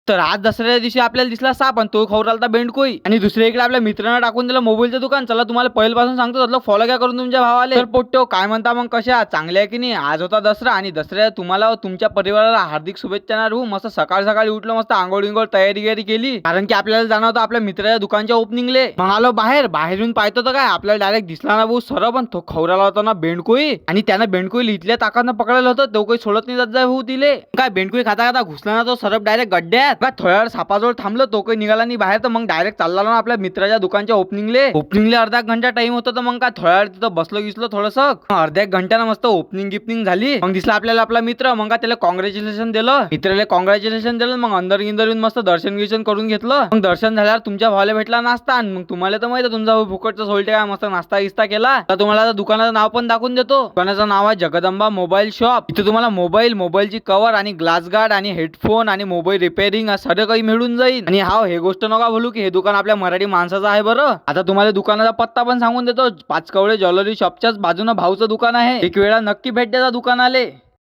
तर आज दसऱ्या दिवशी आपल्याला दिसला साप आणि तो खवरालता बेंडकोई. आणि दुसऱ्या इकडे आपल्या मित्रांना टाकून दिलं मोबाईलचं दुकान. चला तुम्हाला पहिल्यापासून सांगतो, त्यातलं फॉलो काय करून तुमच्या भावाले. तर पोट्टो काय म्हणता मग, कशा चांगल्या आहे की नाही. आज होता दसरा आणि दसऱ्या तुम्हाला तुमच्या परिवाराला हार्दिक शुभेच्छा ना. मस्त सकाळ सकाळी उठलो, मस्त आंघोळ विंघोळ तयारी केली, कारण की आपल्याला जाणार होतं आपल्या मित्राच्या दुकानच्या ओपनिंगले. मग आलो बाहेरून पाहतो तर काय आपल्याला डायरेक्ट दिसला ना भाऊ सर, पण तो खवराला होता ना बेंडकोई. आणि त्यानं बेंडकोई इथल्या ताकात पकडलं होतं, तो काही सोडत नाही जात जाय भाऊ तिले. काय बेंडकोई खाता खाता घुसला ना तो सरप डायरेक्ट गड्ड्यात. काय थोड्या वेळ सापाजवळ थांबलं, तो काही निघाला नाही बाहेर. तर मग डायरेक्ट चालला ना आपल्या मित्राच्या दुकानच्या ओपनिंगले अर्धा घंटा टाइम होता. तर मग काय थोड्या वेळ तिथं बसलो थोडस. अर्ध्या एक घंट्यानं मस्त ओपनिंग झाली. मग दिसला आपल्याला आपला मित्र. मग काय त्याला कॉंग्रॅच्युलेशन दिलं, मित्राला कॉंग्रॅच्युलेशन दिलं. मग अंदर येऊन मस्त दर्शन करून घेतलं. मग दर्शन झाल्यावर तुमच्या भावाला भेटला नाश्ता. आणि मग तुम्हाला तर माहिती तुमचा फुकटचा सोल्टे काय मस्त नाश्ता गिस्ता केला. तर तुम्हाला दुकानाचं नाव पण दाखवून देतो. दुकानाचं नाव आहे जगदंबा मोबाईल शॉप. इथे तुम्हाला मोबाईलची कव्हर आणि ग्लास गार्ड आणि हेडफोन आणि मोबाईल रिपेअरिंग सगळं काही मिळून जाईल. आणि हे गोष्ट नका बोलू की हे दुकान आपल्या मराठी माणसाचं आहे बरं. आता तुम्हाला दुकानाचा पत्ता पण सांगून देतो. पाचकवडे ज्वेलरी शॉपच्याच बाजूने भाऊचं दुकान आहे. एक वेळा नक्की भेट द्या दुकानाले.